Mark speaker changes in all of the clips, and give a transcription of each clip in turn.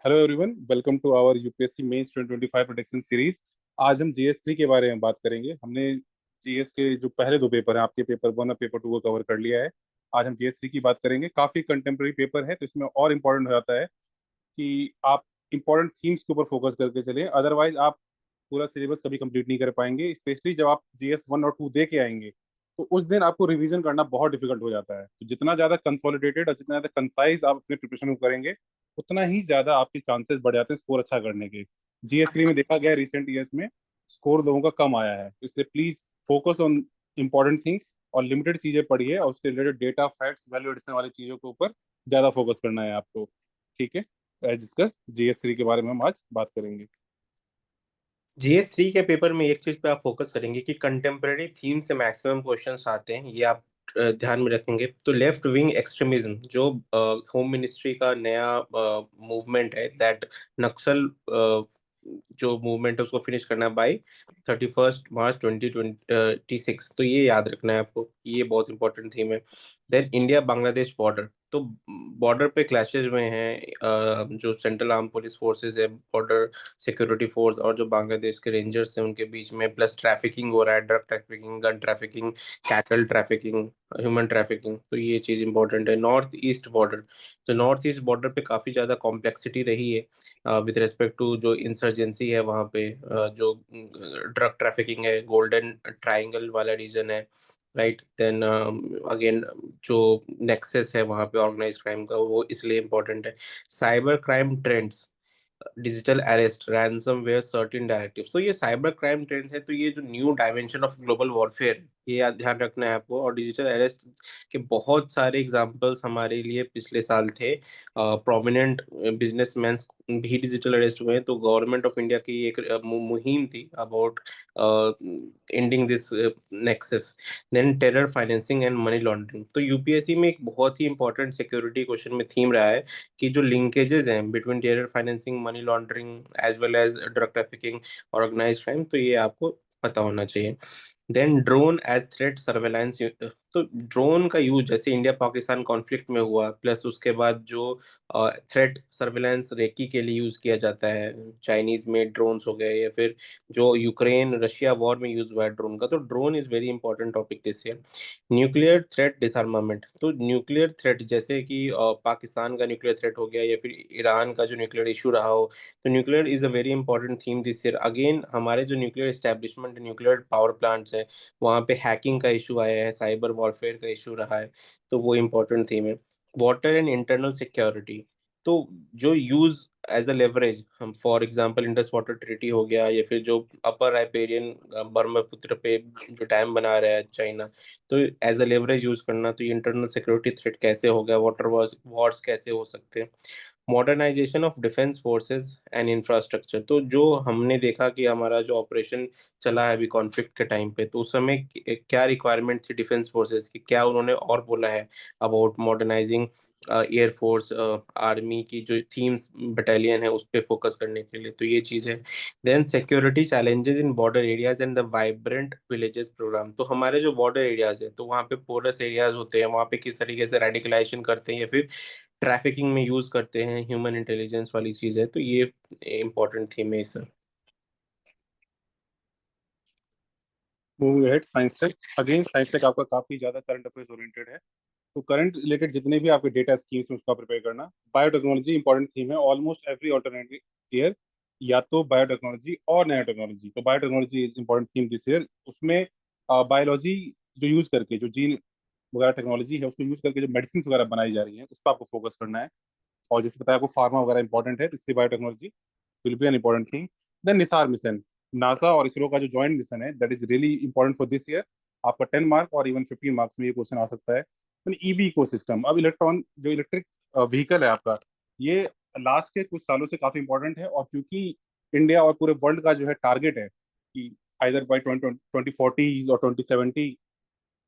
Speaker 1: Hello everyone, welcome to our UPSC mains 2025 protection series. आज हम GS 3 के बारे में बात करेंगे। हमने जीएस के जो पहले दो पेपर हैं, आपके पेपर 1 और पेपर 2 को कवर कर लिया है। आज हम जीएस 3 की बात करेंगे। काफी कंटेम्प्रेरी पेपर है, तो इसमें और इम्पोर्टेंट हो जाता है कि आप इंपॉर्टेंट थीम्स के ऊपर फोकस करके चलें, अदरवाइज आप पूरा सिलेबस कभी कंप्लीट नहीं कर पाएंगे। स्पेशली जब आप जीएस 1 और 2 दे के आएंगे तो उस दिन आपको रिवीजन करना बहुत डिफिकल्ट हो जाता है। तो जितना ज्यादा कंसोलिडेटेड और जितना ज्यादा कंसाइज आप अपने प्रिपरेशन को करेंगे, उतना ही ज्यादा आपके चांसेस बढ़ जाते हैं स्कोर अच्छा करने के। जीएस 3 में देखा गया रिसेंट ईयर्स में स्कोर लोगों का कम आया है, तो इसलिए please focus on important things और लिमिटेड चीजें पढ़िए, और उसके related data facts value addition वाली चीजों के ऊपर ज्यादा फोकस करना है आपको। ठीक है, एज डिस्कस जीएस 3 के बारे में हम आज बात करेंगे।
Speaker 2: जीएस 3 के पेपर में एक चीज पे आप फोकस करेंगे कि कंटेम्प्रेरी थीम से मैक्सिमम क्वेश्चंस आते हैं, ये आप ध्यान में रखेंगे। तो लेफ्ट विंग एक्सट्रीमिज्म जो होम मिनिस्ट्री का नया मूवमेंट है, दैट नक्सल जो मूवमेंट है उसको फिनिश करना है बाय 31 मार्च 2026। तो ये याद रखना है आपको, ये बहुत इंपॉर्टेंट थीम है। देन इंडिया बांग्लादेश बॉर्डर, तो बॉर्डर पे क्लैशेज में हैं जो सेंट्रल आर्म पुलिस फोर्सेस है, बॉर्डर सिक्योरिटी फोर्स और जो बांग्लादेश के रेंजर्स हैं उनके बीच में, प्लस ट्रैफिकिंग हो रहा है, drug trafficking, gun trafficking, cattle trafficking, human trafficking. तो ये चीज़ इंपॉर्टेंट है। नॉर्थ ईस्ट बॉर्डर, तो नॉर्थ ईस्ट बॉर्डर पे काफ़ी ज़्यादा कॉम्प्लेक्सिटी रही है विद रिस्पेक्ट टू जो इंसर्जेंसी है वहाँ पे, जो ड्रग ट्रैफिकिंग है, गोल्डन ट्राइंगल वाला रीजन है, राइट। देन अगेन जो नेक्सस है वहाँ पे ऑर्गेनाइज क्राइम का, वो इसलिए इम्पोर्टेंट है। Cyber crime trends, digital arrest, ransomware, certain directive. तो ये साइबर क्राइम ट्रेंड है, तो ये जो new dimension of global warfare, ये ध्यान रखना है आपको। और डिजिटल अरेस्ट के बहुत सारे एग्जांपल्स हमारे लिए पिछले साल थे। प्रोमिनेंट बिजनेसमैन भी डिजिटल अरेस्ट हुए हैं। तो गवर्नमेंट ऑफ इंडिया की एक मुहिम थी about ending this nexus. Then terror financing and money laundering, तो यूपीएससी में एक बहुत ही इंपॉर्टेंट सिक्योरिटी क्वेश्चन में थीम रहा है कि जो लिंकेजेस हैं between terror financing, money laundering as well as drug trafficking, organised crime, तो ये आपको पता होना चाहिए। Then drone as threat surveillance, तो ड्रोन का यूज जैसे इंडिया पाकिस्तान कॉन्फ्लिक्ट में हुआ, प्लस उसके बाद जो थ्रेट सर्वेलांस रेकी के लिए यूज किया जाता है, चाइनीज मेड ड्रोन्स हो गए, या फिर जो यूक्रेन रशिया वॉर में यूज हुआ है ड्रोन का, तो drone is very important topic this year. Nuclear threat डिसआर्मामेंट, तो न्यूक्लियर थ्रेट जैसे कि पाकिस्तान का न्यूक्लियर थ्रेट हो गया, या फिर ईरान का जो न्यूक्लियर इशू रहा हो, तो nuclear is a very important theme this year. Again हमारे जो nuclear establishment, nuclear power plants हैं, वहाँ पे हैकिंग का इशू आया है, साइबर वॉरफेयर का इशू रहा है, तो वो इंपॉर्टेंट थीम है। वाटर एंड इंटरनल सिक्योरिटी, तो जो यूज एज अ लेवरेज, हम for example Indus water treaty हो गया, या फिर जो अपर राइपेरियन ब्रह्मपुत्र पे जो डैम बना रहा है चाइना, तो एज अ लेवरेज यूज करना, तो ये इंटरनल सिक्योरिटी थ्रेट कैसे हो गया, वाटर वॉर्स कैसे हो सकते हैं। Modernisation of defence forces and infrastructure, तो जो हमने देखा कि हमारा जो ऑपरेशन चला है अभी कॉन्फ्लिक्ट के टाइम पे, तो उस समय क्या रिक्वायरमेंट थी डिफेंस फोर्सेस की, क्या उन्होंने और बोला है अबाउट मॉडर्नाइजिंग एयरफोर्स, आर्मी की जो थीम्स बटालियन है उस पर फोकस करने के लिए, तो ये चीज़ है। Then security challenges in border areas and the vibrant villages programme, तो हमारे जो बॉर्डर एरियाज है, तो वहाँ पे पोरस एरियाज होते हैं, वहाँ पे किस तरीके से रेडिकलाइजेशन करते हैं या फिर ट्रैफिकिंग में यूज करते हैं, ह्यूमन इंटेलिजेंस वाली चीज़ है, तो ये इम्पोर्टेंट थीम है sir.
Speaker 1: Moving ahead, science tech. Again science tech आपका काफी ज्यादा करंट अफेयर्स ओरिएंटेड है, तो करंट रिलेटेड जितने भी आपके डेटा स्कीम्स हैं उसका प्रिपेयर करना। बायोटेक्नोलॉजी इंपॉर्टेंट थीम है, ऑलमोस्ट एवरी ऑल्टरनेटिव ईयर या तो बायोटेक्नोलॉजी और नैनो टेक्नोलॉजी। तो biotechnology is important theme this year. उसमें बायोलॉजी जो यूज करके जो जीन वगैरह टेक्नोलॉजी है उसको यूज करके जो मेडिसिन वगैरह बनाई जा रही है उस पर आपको फोकस करना है। और जैसे बताया आपको फार्मा वगैरह इंपॉर्टेंट है, तो इसलिए biotechnology will be an important thing. Then NISAR mission, NASA और इसरो का जो जॉइंट मिशन है, that is really important for this year. आपका 10 मार्क और इवन 15 मार्क्स में ये क्वेश्चन आ सकता है। ईवी इकोसिस्टम, अब इलेक्ट्रिक व्हीकल है आपका, ये लास्ट के कुछ सालों से काफी इंपॉर्टेंट है। और क्योंकि इंडिया और पूरे वर्ल्ड का जो है टारगेट है कि आइदर बाई 2040 और 2070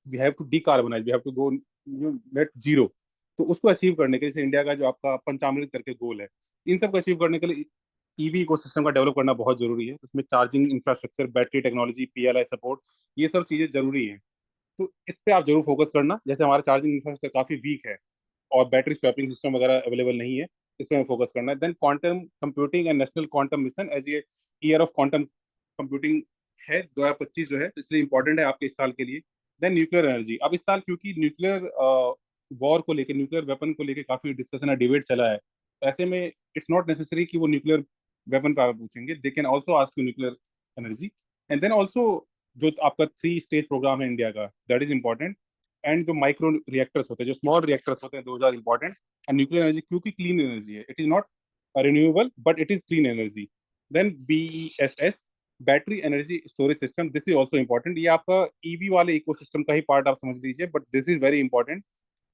Speaker 1: we have to decarbonise, we have to go net zero. तो उसको अचीव करने के लिए, जैसे इंडिया का जो आपका पंचामृत करके गोल है, इन सब को अचीव करने के लिए ईवी इकोसिस्टम का डेवलप करना बहुत जरूरी है। उसमें charging infrastructure, battery technology, PLI support, ये सब चीजें जरूरी हैं। तो इस पे आप जरूर फोकस करना। जैसे हमारा चार्जिंग इंफ्रास्ट्रक्चर काफी वीक है और बैटरी स्वैपिंग सिस्टम वगैरह अवेलेबल नहीं है, इसमें फोकस करना है। Then quantum computing and national quantum mission, as ये ईयर ऑफ क्वांटम कंप्यूटिंग है 2025 जो है, तो इसलिए इंपॉर्टेंट है आपके इस साल के लिए। देन न्यूक्लियर एनर्जी, अब इस साल क्योंकि न्यूक्लियर वॉर को लेकर, न्यूक्लियर वेपन को लेकर काफी डिस्कशन है, डिबेट चला है, तो ऐसे में इट्स नॉट नेसेसरी कि वो न्यूक्लियर वेपन का पूछेंगे, they can also ask you nuclear energy. And then also जो आपका 3 स्टेज प्रोग्राम है इंडिया का, दैट इज इंपॉर्टेंट। एंड जो माइक्रो रिएक्टर्स होते हैं, जो स्मॉल रिएक्टर्स होते हैं, those are important. And nuclear energy क्योंकि क्लीन एनर्जी है, it is not renewable but it is clean energy. Then BESS, battery energy storage system, this is also important. ये आपका EV वाले इकोसिस्टम का ही part आप समझ लीजिए, but this is very important.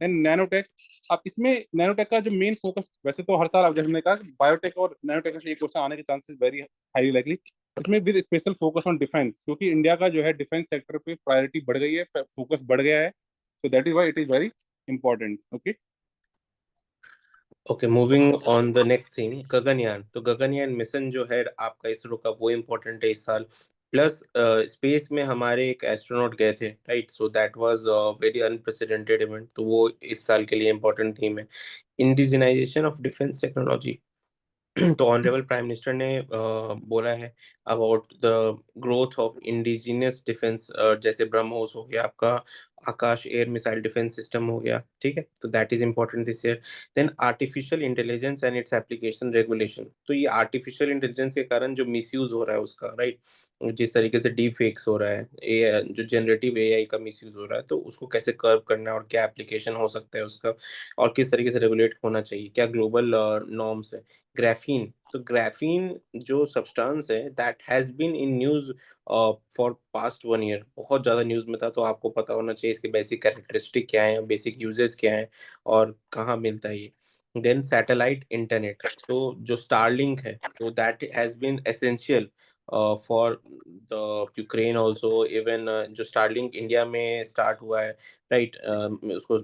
Speaker 1: Then nanotech, अब इसमें नैनोटेक का जो मेन फोकस, वैसे तो हर साल आप जैसे हमने कहा बायोटेक और नैनोटेक से ये क्वेश्चन आने के चांसेस वेरी हाईली लाइकली, इसमें with special focus on defence, क्योंकि इंडिया का जो है डिफेंस सेक्टर पे प्रायोरिटी बढ़ गई है, फोकस बढ़ गया है, so that is why it is very important. Okay.
Speaker 2: Okay, moving on the next theme, Gaganyaan. तो गगनयान मिशन जो है आपका इसरो का, वो इम्पोर्टेंट है इस साल। प्लस स्पेस में हमारे एक एस्ट्रोनॉट गए थे, right? So that was very unprecedented event, तो वो इस साल के लिए इम्पोर्टेंट थीम है। Indigenization of defence technology. तो ऑनरेबल प्राइम मिनिस्टर ने बोला है about the growth of indigenous defence, जैसे ब्रह्मोस हो गया आपका, Akash air missile defence system हो गया, ठीक है? तो that is important this year. Then artificial intelligence and its application regulation. तो ये आर्टिफिशियल इंटेलिजेंस के कारण जो मिसयूज हो रहा है उसका, राइट, जिस तरीके से डीप फेक्स हो रहा है, ए जो जनरेटिव एआई का मिसयूज हो रहा है, तो उसको कैसे कर्व करना है और क्या एप्लीकेशन हो सकता है उसका, और किस तरीके से रेगुलेट होना चाहिए, क्या ग्लोबल नॉर्म्स है। ग्राफीन, तो ग्राफीन जो सब्सटेंस है that has been in news for past 1 year, बहुत ज्यादा न्यूज में था, तो आपको पता होना चाहिए इसके बेसिक कैरेक्टरिस्टिक क्या है, बेसिक यूजेस क्या है, और कहाँ मिलता है ये। देन सैटेलाइट इंटरनेट, तो जो स्टारलिंक है, तो that has been essential for the Ukraine also. Even जो स्टारलिंक इंडिया में स्टार्ट हुआ है, राइट, उसको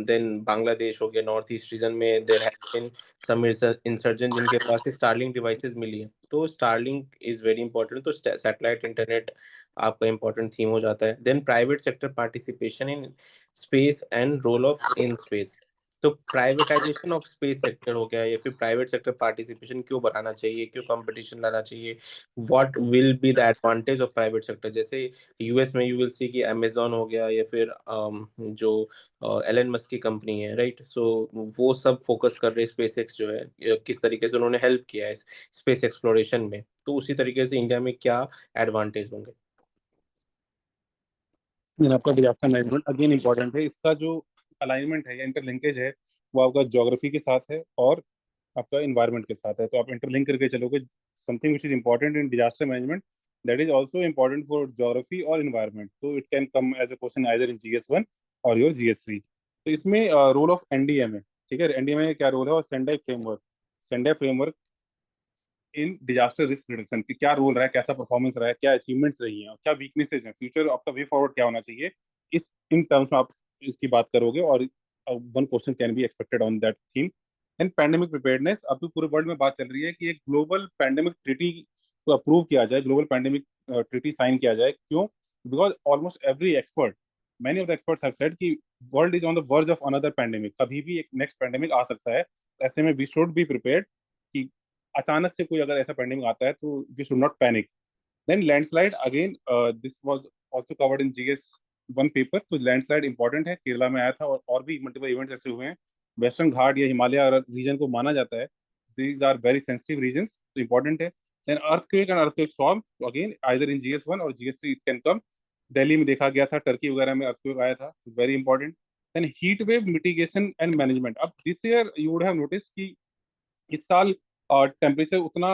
Speaker 2: देन बांग्लादेश हो गया, नॉर्थ ईस्ट रीजन में there has been some insurgent जिनके पास स्टारलिंक डिवाइसेस मिली है, तो स्टारलिंक इज वेरी इंपॉर्टेंट। तो सैटेलाइट इंटरनेट आपका इंपॉर्टेंट थीम हो जाता है। Then private sector participation in space and role of in space. तो प्राइवेटाइजेशन ऑफ स्पेस सेक्टर हो गया, या फिर प्राइवेट सेक्टर पार्टिसिपेशन क्यों बढ़ाना चाहिए, क्यों कंपटीशन लाना चाहिए, what will be the advantage of private sector. जैसे यूएस में यू विल सी कि अमेजोन हो गया, या फिर जो एलन मस्क की कंपनी है, राइट, सो वो सब फोकस कर रहे हैं स्पेस एक्स जो है, किस तरीके से उन्होंने हेल्प किया है स्पेस एक्सप्लोरेशन में, तो उसी तरीके से इंडिया में क्या एडवांटेज होंगे।
Speaker 1: Then आपका डिजास्टर मैनेजमेंट अगेन इंपॉर्टेंट है, इसका जो अलाइनमेंट है या इंटरलिंकेज है, वो आपका ज्योग्राफी के साथ है और आपका इन्वायरमेंट के साथ है, तो आप इंटरलिंक करके चलोगे। Something which is important in disaster management, that is also important for geography और इन्वायरमेंट, तो it can come as a question either in GS1 और योर GS3। तो इसमें रोल ऑफ NDMA, ठीक है, NDMA का क्या रोल है, और Sendai framework in disaster risk reduction की क्या रोल रहा है, कैसा परफॉर्मेंस रहा है, क्या अचीवमेंट्स रही हैं, और क्या वीकनेसेस हैं, फ्यूचर आपका वे फॉरवर्ड क्या होना चाहिए, इस इन टर्म्स में आप इसकी बात करोगे। और one question can be expected on that theme. And pandemic preparedness, अभी पूरे वर्ल्ड में बात चल रही है कि एक ग्लोबल पैंडेमिक ट्रीटी को अप्रूव किया जाए, ग्लोबल पैंडेमिक ट्रीटी साइन किया जाए। क्यों? Because almost every expert, many of the experts have said कि world is on the verge of another pandemic, कभी भी एक नेक्स्ट पैंडेमिक आ सकता है। ऐसे में वी शुड बी प्रिपेयर्ड कि अचानक से कोई अगर ऐसा पेंडिंग आता है तो we should not panic. Then landslide again, this was also covered in GS1 paper, तो लैंडस्लाइड इंपॉर्टेंट है, केरला में आया था, और भी मल्टीपल इवेंट्स ऐसे हुए हैं। वेस्टर्न घाट या हिमालय रीजन को माना जाता है, these are very sensitive regions, तो इंपॉर्टेंट है। Then earthquake and earthquake solve, again either in GS1 और GS3 इट कैन कम। दिल्ली में देखा गया था, टर्की वगैरह में अर्थक्वेक आया था, very important. Then heat wave mitigation and management, अब this year you would have notice कि इस साल टेम्परेचर उतना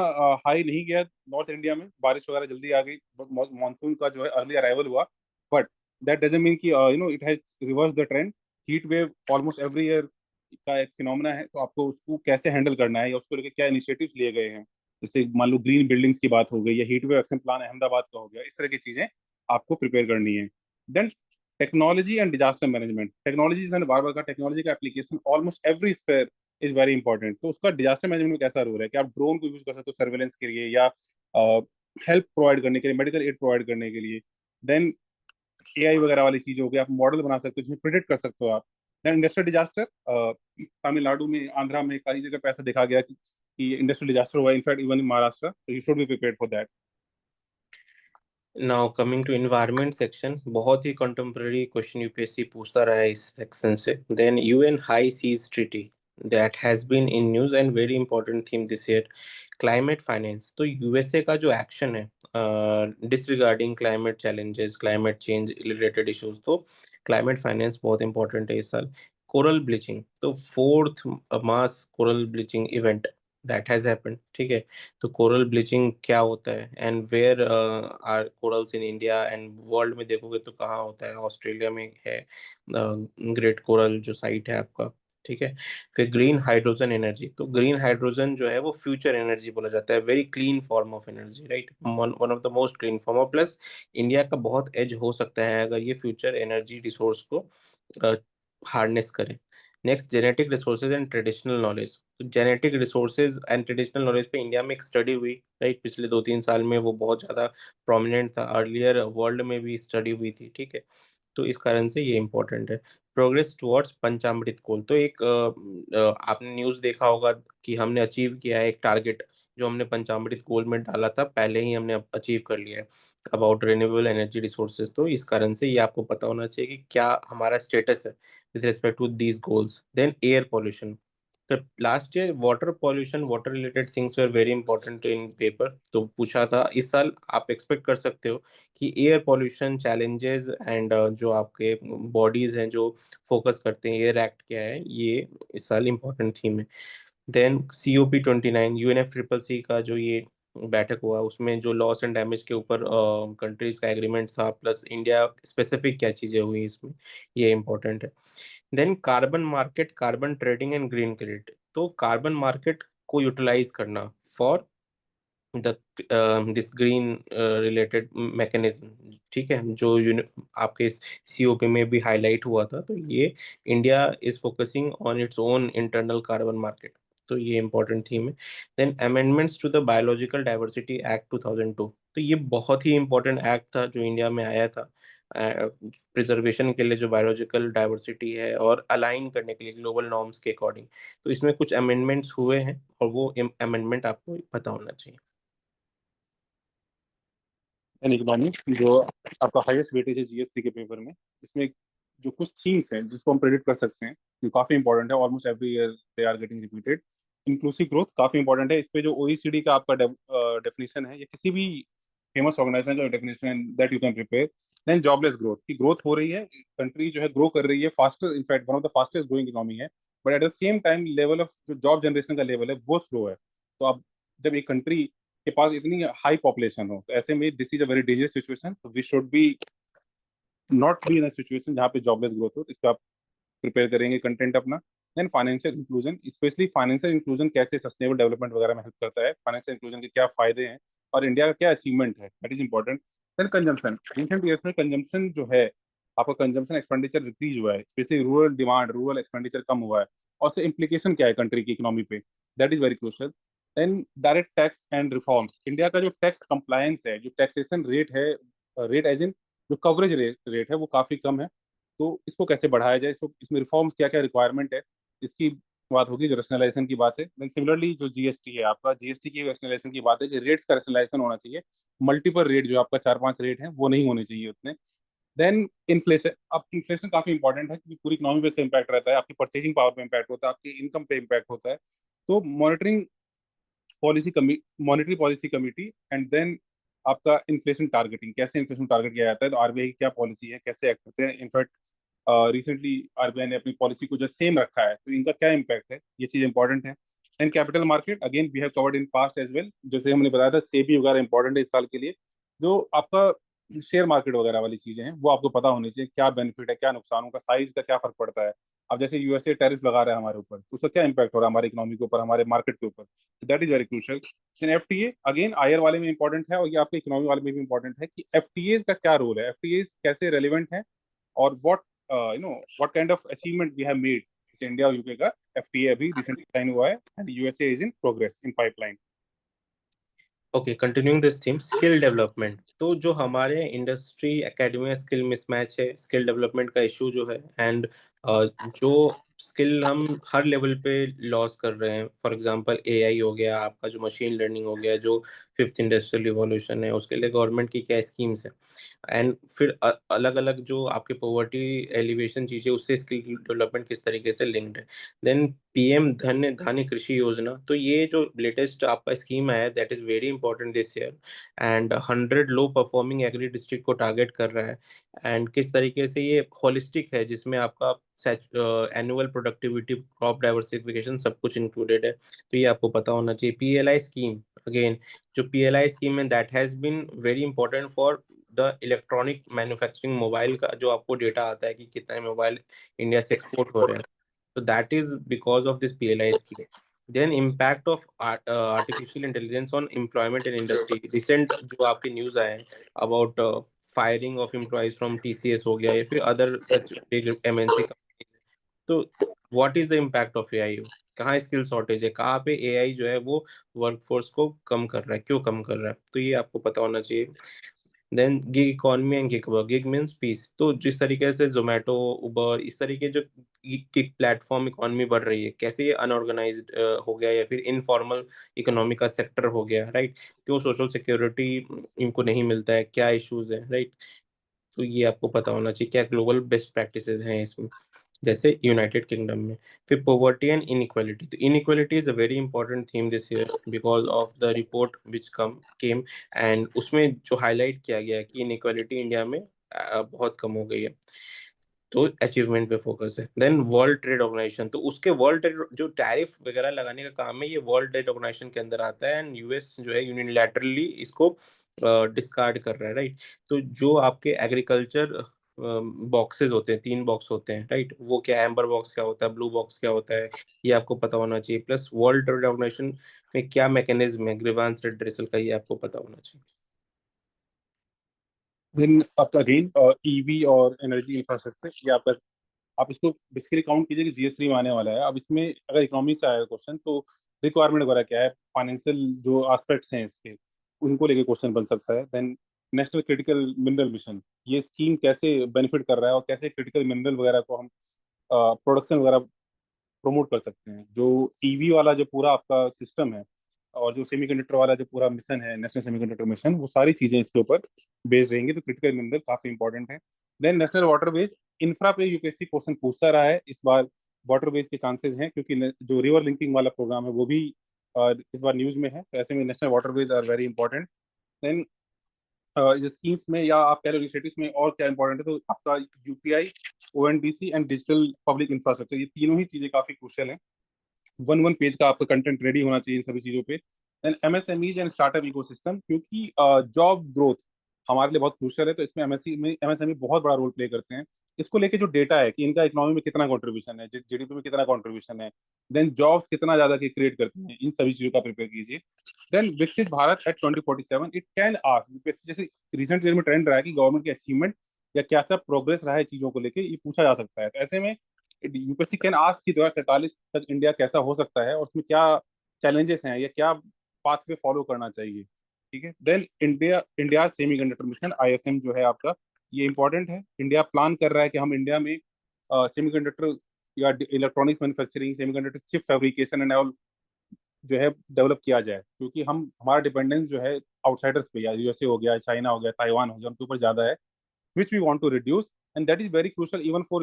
Speaker 1: हाई नहीं गया नॉर्थ इंडिया में, बारिश वगैरह जल्दी आ गई, मानसून का जो है अर्ली अराइवल हुआ, बट दैट डजंट मीन कि it has reverse the trend. Heat wave almost every year का एक फिनोमेना है, तो आपको उसको कैसे हैंडल करना है या उसको लेकर क्या इनिशिएटिव्स लिए गए हैं, जैसे मान लो ग्रीन बिल्डिंग्स की बात हो गई या heat wave action plan Ahmedabad का हो गया, इस तरह की चीजें आपको प्रिपेयर करनी है। Then technology and disaster management, technology मैंने बार बार कहा, टेक्नोलॉजी का application almost every sphere is very important, तो उसका डिजास्टर मैनेजमेंट में कैसा रोल है कि आप ड्रोन को यूज कर सकते हो सर्वेलेंस के लिए या हेल्प प्रोवाइड करने के लिए, मेडिकल एड प्रोवाइड करने के लिए। देन AI वगैरह वाली चीज हो गई, आप मॉडल बना सकते हो जिसमें प्रिडिक्ट कर सकते हो आप। इंडस्ट्रियल डिजास्टर, तमिलनाडु में, आंध्रा में, कई जगह पे ऐसा देखा गया कि इंडस्ट्रियल डिजास्टर हुआ, in fact even in Maharashtra, so you should be prepared for that.
Speaker 2: Now coming to environment section, बहुत ही कंटेम्प्रेरी क्वेश्चन यूपीएससी पूछता रहा है इस सेक्शन से। Then UN high seas treaty that has been in news and very important theme this year, climate finance. तो USA का जो एक्शन है disregarding climate challenges, climate change related issues, तो क्लाइमेट फाइनेंस बहुत इंपॉर्टेंट है इस साल। कोरल ब्लीचिंग, तो fourth mass coral bleaching event that has happened, ठीक है। तो कोरल ब्लीचिंग क्या होता है and where are corals in India and world में देखोगे तो कहाँ होता है, ऑस्ट्रेलिया में है ग्रेट कोरल जो साइट है आपका, ठीक है। फिर ग्रीन हाइड्रोजन एनर्जी, तो ग्रीन हाइड्रोजन जो है वो फ्यूचर एनर्जी बोला जाता है, very clean form of energy, right, one of the most clean form of, plus India का बहुत एज हो सकता है अगर ये फ्यूचर एनर्जी रिसोर्स को हार्नेस करे। Next, genetic resources and traditional knowledge, तो genetic resources and traditional knowledge पे इंडिया में एक स्टडी हुई, राइट, पिछले 2-3 साल में वो बहुत ज़्यादा प्रोमिनेंट था, अर्लियर वर्ल्ड में भी स्टडी हुई थी, ठीक है। तो इस कारण से ये इंपॉर्टेंट है। प्रोग्रेस टुवर्ड्स पंचामृत गोल, तो एक आपने न्यूज़ देखा होगा कि हमने अचीव किया है एक टारगेट जो हमने पंचामृत गोल में डाला था, पहले ही हमने अचीव कर लिया है अबाउट रिन्यूएबल एनर्जी रिसोर्सेज। तो इस कारण से ये आपको पता होना चाहिए कि क्या हमारा स्टेटस है with respect to these goals. Then air pollution. The last year water pollution, water related things were very important in paper. तो पूछा था, इस साल आप एक्सपेक्ट कर सकते हो कि एयर पॉल्यूशन चैलेंजेस एंड जो आपके बॉडीज हैं जो फोकस करते हैं एयर एक्ट क्या है, ये इस साल इम्पोर्टेंट थीम है। देन COP29 UNFCCC का जो ये बैठक हुआ उसमें जो लॉस एंड डैमेज के ऊपर कंट्रीज का एग्रीमेंट था, प्लस इंडिया स्पेसिफिक क्या चीजें हुई इसमें, ये इम्पोर्टेंट है। Then carbon market, carbon trading and green credit, तो कार्बन मार्केट को यूटिलाइज करना for the this green related mechanism, ठीक है, जो आपके इस COP में भी हाईलाइट हुआ था। तो ये India is focusing on its own internal carbon market, तो ये इंपॉर्टेंट थीम है। Then amendments to the biological diversity act 2002, तो ये बहुत ही इंपॉर्टेंट एक्ट था जो इंडिया में आया था प्रिजर्वेशन के लिए, जो बायोलॉजिकल डाइवर्सिटी है और अलाइन करने के लिए ग्लोबल नॉर्म्स के अकॉर्डिंग। तो इसमें कुछ अमेंडमेंट्स हुए हैं और वो अमेंडमेंट आपको पता होना चाहिए।
Speaker 1: एन इकोनॉमिक, जो आपका हाईएस्ट वेटेज है जीएसटी के पेपर में, इसमें जो कुछ थीम्स हैं जिसको हम प्रेडिक्ट कर सकते हैं, जो काफी इंपॉर्टेंट है, almost every year they are getting repeated. Inclusive growth काफी इंपॉर्टेंट है, इस पे जो ओईसीडी का आपका डेफिनेशन है या किसी भी फेमस ऑर्गेनाइजेशन का definition that you can prepare. Then jobless growth की ग्रोथ हो रही है, कंट्री जो है ग्रो कर रही है faster, in fact one of the fastest growing economy है, but at the same time level of जो जॉब जनरेशन का लेवल है वो स्लो है। तो आप जब एक कंट्री के पास इतनी हाई पॉपुलेशन हो, तो ऐसे में this is a very dangerous situation, तो we should be not be in a situation जहाँ पे जॉबलेस ग्रोथ हो। इस पे आप प्रिपेयर करेंगे कंटेंट अपना। Then financial inclusion, especially financial inclusion कैसे सस्टेनेबल डेवलपमेंट वगैरह में हेल्प करता है, फाइनेंशियल इंक्लूजन के क्या फायदे हैं और इंडिया का क्या अचीवमेंट है, that is important. Then consumption, recent years में कंजम्पशन जो है, आपका कंजम्पशन एक्सपेंडिचर डिक्रीज हुआ है, specially rural demand, rural expenditure कम हुआ है, और उससे इम्प्लीकेशन क्या है कंट्री की इकोनॉमी पे, that is very crucial. Then direct tax and reforms, India का जो टैक्स कंप्लायंस है, जो टैक्सेशन रेट है, रेट एज इन जो कवरेज रेट है वो काफी कम है। तो इसको कैसे बढ़ाया जाए, इसको इसमें रिफॉर्म्स क्या क्या रिक्वायरमेंट है, इसकी बात होगी, जो रैशनलाइजेशन की बात है। देन सिमिलरली जो जीएसटी है आपका, जीएसटी की रैशनलाइजेशन की बात है कि रेट्स का रैशनलाइजेशन होना चाहिए, मल्टीपल रेट जो आपका 4-5 रेट है वो नहीं होने चाहिए उतने। देन इन्फ्लेशन, अब इन्फ्लेशन काफी इंपॉर्टेंट है क्योंकि पूरी इकोनॉमी पे इसका इम्पैक्ट रहता है, आपकी परचेजिंग पावर पे इम्पैक्ट होता है, आपकी इनकम पे इम्पैक्ट होता है। तो monitoring policy monetary policy committee, and then आपका इन्फ्लेशन टारगेटिंग, कैसे इन्फ्लेशन टारगेट किया जाता है, तो आरबीआई की क्या पॉलिसी है, कैसे एक्ट करते हैं। इनफैक्ट रिसेंटली आरबीआई ने अपनी पॉलिसी को जो सेम रखा है, तो इनका क्या इम्पैक्ट है, ये चीज इंपॉर्टेंट है। And capital market, again we have covered in past as well, जैसे हमने बताया था सेबी वगैरह इंपॉर्टेंट है इस साल के लिए। जो आपका शेयर मार्केट वगैरह वाली चीजें हैं वो आपको पता होनी चाहिए, क्या बेनिफिट है, क्या नुकसान होगा, साइज का क्या फर्क पड़ता है। अब जैसे यूएसए टैरिफ लगा रहा है हमारे ऊपर, तो उसका क्या इम्पैक्ट हो रहा है हमारी इकोनॉमी के ऊपर, हमारे मार्केट के ऊपर, that is very crucial. Then FTA, again IR वाले में इंपॉर्टेंट है और ये आपके इकोनॉमी वाले में भी इंपॉर्टेंट है कि एफटीए का क्या रोल है, एफटीए कैसे रेलिवेंट है, और what what kind of achievement we have made. जैसे इंडिया और यूके का एफटीए अभी रिसेंटली साइन हुआ है, and USA is in progress, in pipeline.
Speaker 2: Okay, continuing this theme, skill development. तो जो हमारे इंडस्ट्री एकेडमी में स्किल मिसमैच है, स्किल डेवलपमेंट का इशू जो है, एंड जो स्किल हम हर लेवल पे लॉस कर रहे हैं, फॉर एग्जांपल एआई हो गया, आपका जो मशीन लर्निंग हो गया, जो फिफ्थ इंडस्ट्रियल रिवॉल्यूशन है, उसके लिए गवर्नमेंट की क्या स्कीम्स है, एंड फिर अलग अलग जो आपके पॉवर्टी एलिवेशन चीजें, उससे स्किल डेवलपमेंट किस तरीके से लिंक्ड है। देन पीएम धन्य कृषि योजना, तो ये जो लेटेस्ट आपका स्कीम है, that is very important this year, and 100 low performing agri district को टारगेट कर रहा है। एंड किस तरीके से ये होलिस्टिक है, जिसमें आपका एनुअल प्रोडक्टिविटी, क्रॉप डाइवर्सिफिकेशन, सब कुछ इंक्लूडेड है। तो ये आपको पता होना चाहिए। पीएलआई स्कीम, अगेन जो पीएलआई स्कीम है, that has been very important for the electronic manufacturing. Mobile का जो आपको डेटा आता है कि कितने मोबाइल इंडिया से एक्सपोर्ट हो रहे हैं, so that is because of this PLI scheme. Then impact of artificial intelligence on employment and industry. Recent जो आपके न्यूज आए हैं about firing of employees from TCS हो गया, या फिर other such big MNC companies, तो what is the impact of AI? कहाँ स्किल शॉर्टेज है, कहाँ पे एआई जो है वो वर्कफोर्स को कम कर रहा है, क्यों कम कर रहा है, तो ये आपको पता होना चाहिए। Then gig economy and gig work, gig means piece. तो जिस तरीके से जोमेटो, उबर, इस तरीके जो गिग प्लेटफॉर्म इकोनॉमी बढ़ रही है, कैसे ये अनऑर्गेनाइज्ड हो गया, या फिर इनफॉर्मल इकोनॉमी का सेक्टर हो गया, राइट? क्यों सोशल सिक्योरिटी इनको नहीं मिलता है, क्या इश्यूज है, राइट? तो ये आपको पता होना चाहिए। क्या ग्लोबल बेस्ट प्रैक्टिसेस हैं इसमें, जैसे यूनाइटेड किंगडम में। फिर पॉवर्टी एंड इनइक्वालिटी, तो inequality is a very important theme this year because of the report which come came, and उसमें जो हाईलाइट किया गया है कि इनइक्वालिटी इंडिया में बहुत कम हो गई है। तो अचीवमेंट पे फोकस है। देन वर्ल्ड ट्रेड ऑर्गेनाइजेशन, तो उसके वर्ल्ड ट्रेड जो टैरिफ वगैरह लगाने का काम है, ये वर्ल्ड ट्रेड ऑर्गेनाइजेशन के अंदर आता है, एंड यूएस जो है यूनिलैटरली इसको डिस्कार्ड कर रहा है, राइट? तो जो आपके एग्रीकल्चर बॉक्सेस होते हैं, 3 बॉक्स होते हैं, राइट? वो क्या, एम्बर बॉक्स क्या होता है, ब्लू बॉक्स क्या होता है, ये आपको पता होना चाहिए। प्लस वर्ल्ड ट्रेड ऑर्गेनाइजेशन में क्या मैकेनिज्म है ग्रीवांस रेड्रेसल का, ये आपको पता होना चाहिए।
Speaker 1: देन आपका अगेन ईवी और एनर्जी इंफ्रास्ट्रक्चर, ये आपका आप इसको बेसिकली काउंट कीजिए कि जीएस3 में आने वाला है। अब इसमें अगर इकोनॉमी से आएगा क्वेश्चन, तो रिक्वायरमेंट वगैरह क्या है, फाइनेंशियल जो एस्पेक्ट्स हैं इसके, उनको लेके क्वेश्चन बन सकता है। Then national critical mineral mission, ये स्कीम कैसे बेनिफिट कर रहा है और कैसे क्रिटिकल मिनरल वगैरह को हम प्रोडक्शन वगैरह प्रमोट कर सकते हैं। जो ईवी वाला जो पूरा आपका सिस्टम है, और जो सेमीकंडक्टर वाला जो पूरा मिशन है, नेशनल सेमीकंडक्टर मिशन, वो सारी चीजें इसके ऊपर बेस्ड रहेंगी। तो क्रिटिकल मिनरल काफी इंपॉर्टेंट है। देन नेशनल वाटरवेज इंफ्रा पे यूपीएससी क्वेश्चन पूछता रहा है इस बार। वाटरवेज के चांसेस हैं, क्योंकि जो रिवर लिंकिंग वाला प्रोग्राम है वो भी इस बार न्यूज में है। तो ऐसे में national waterways are very important. Then जो स्कीम्स में या आप कह लो इनिशिएटिव्स में और क्या इंपॉर्टेंट है, तो आपका UPI, ONDC and digital public infrastructure, ये तीनों ही चीजें काफी क्रूशियल हैं। वन वन पेज का आपका कंटेंट रेडी होना चाहिए इन सभी चीजों पे। And MSMEs and startup ecosystem, क्योंकि जॉब ग्रोथ हमारे लिए बहुत क्रूशियल है, तो इसमें एमएसएमई बहुत बड़ा रोल प्ले करते हैं। इसको लेके जो डेटा है कि इनका इकोनॉमी में कितना कंट्रीब्यूशन है, जीडीपी में कितना कंट्रीब्यूशन है, देन जॉब्स कितना ज्यादा की क्रिएट करते हैं, इन सभी चीजों का प्रिपेयर कीजिए। Then Viksit Bharat at 2047, it can ask UPSC, जैसे रिसेंट ईयर में ट्रेंड रहा है कि गवर्नमेंट की अचीवमेंट या क्या सा प्रोग्रेस रहा है चीजों को लेके, ये पूछा जा सकता है। तो ऐसे में यूपीएससी कैन आस्क कि 2047 तक इंडिया कैसा हो सकता है और उसमें क्या चैलेंजेस हैं या क्या पाथवे फॉलो करना चाहिए। ठीक है। Then India semiconductor mission, ISM जो है आपका, ये इंपॉर्टेंट है। इंडिया प्लान कर रहा है कि हम इंडिया में सेमीकंडक्टर या electronics manufacturing, semiconductor chip fabrication and all जो है डेवलप किया जाए, क्योंकि हम हमारा डिपेंडेंस जो है आउटसाइडर्स पे, या यूएसए हो गया, चाइना हो गया, ताइवान हो गया, उनके ऊपर ज्यादा है, which we want to reduce, and that is very crucial even for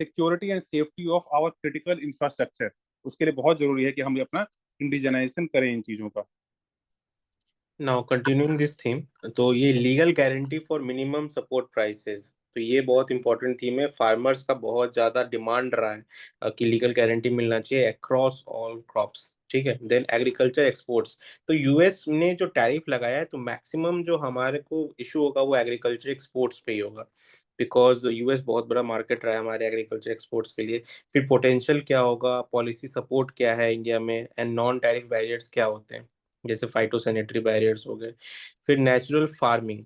Speaker 1: security and safety of our critical infrastructure। उसके लिए बहुत जरूरी है कि हम अपना इंडिजनाइजेशन करें इन चीजों का।
Speaker 2: नाउ कंटिन्यूइंग दिस थीम, तो ये legal guarantee for minimum support prices, तो ये बहुत इंपॉर्टेंट थीम है। फार्मर्स का बहुत ज्यादा डिमांड रहा है कि लीगल गारंटी मिलना चाहिए अक्रॉस ऑल क्रॉप्स, ठीक है? देन एग्रीकल्चर एक्सपोर्ट्स, तो यूएस ने जो टैरिफ लगाया है, तो मैक्सिमम जो हमारे को इशू होगा वो एग्रीकल्चर एक्सपोर्ट्स पे ही होगा, बिकॉज यूएस बहुत बड़ा मार्केट रहा है हमारे एग्रीकल्चर एक्सपोर्ट्स के लिए। फिर पोटेंशियल क्या होगा, पॉलिसी सपोर्ट क्या है इंडिया में, एंड नॉन टैरिफ बैरियर्स क्या होते हैं, जैसे फाइटोसैनिटरी बैरियर्स हो गए। फिर नेचुरल फार्मिंग,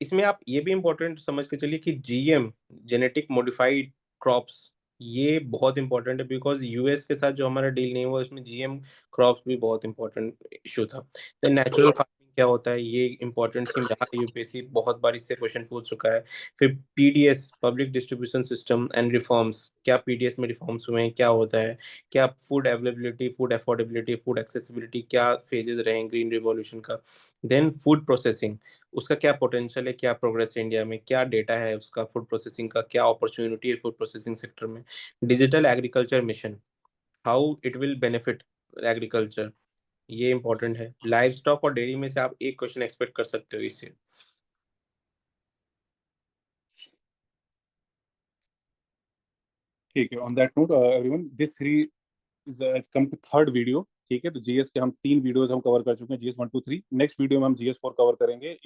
Speaker 2: इसमें आप ये भी इंपॉर्टेंट समझ के चलिए कि जीएम, जेनेटिक मॉडिफाइड क्रॉप्स, ये बहुत इंपॉर्टेंट है बिकॉज़ यूएस के साथ जो हमारा डील नहीं हुआ उसमें जीएम क्रॉप्स भी बहुत इंपॉर्टेंट इश्यू था। देन नेचुरल फार्मिंग क्या होता है, ये इंपॉर्टेंट थीम रहा, यूपीएससी बहुत बार इससे क्वेश्चन पूछ चुका है। फिर PDS public distribution system and reforms, क्या पीडीएस में रिफॉर्म्स हुए हैं, क्या होता है? क्या food availability, food affordability, food accessibility क्या फेजेज़ रहे हैं ग्रीन रिवॉल्यूशन का? देन फूड प्रोसेसिंग, उसका क्या पोटेंशियल है, क्या प्रोग्रेस है इंडिया में, क्या डेटा है उसका फूड प्रोसेसिंग का, क्या अपॉर्च्युनिटी है फूड प्रोसेसिंग सेक्टर में? Digital agriculture mission, how it will benefit agriculture, ये इंपॉर्टेंट है। लाइव स्टॉक और डेयरी में से आप एक क्वेश्चन एक्सपेक्ट कर सकते हो इससे।
Speaker 1: ठीक है, on that note everyone, this is come to third video. ठीक है, तो जीएस के हम 3 वीडियोस हम कवर कर चुके हैं, जीएस 1 2 3। नेक्स्ट वीडियो में हम जीएस 4 कवर करेंगे। इन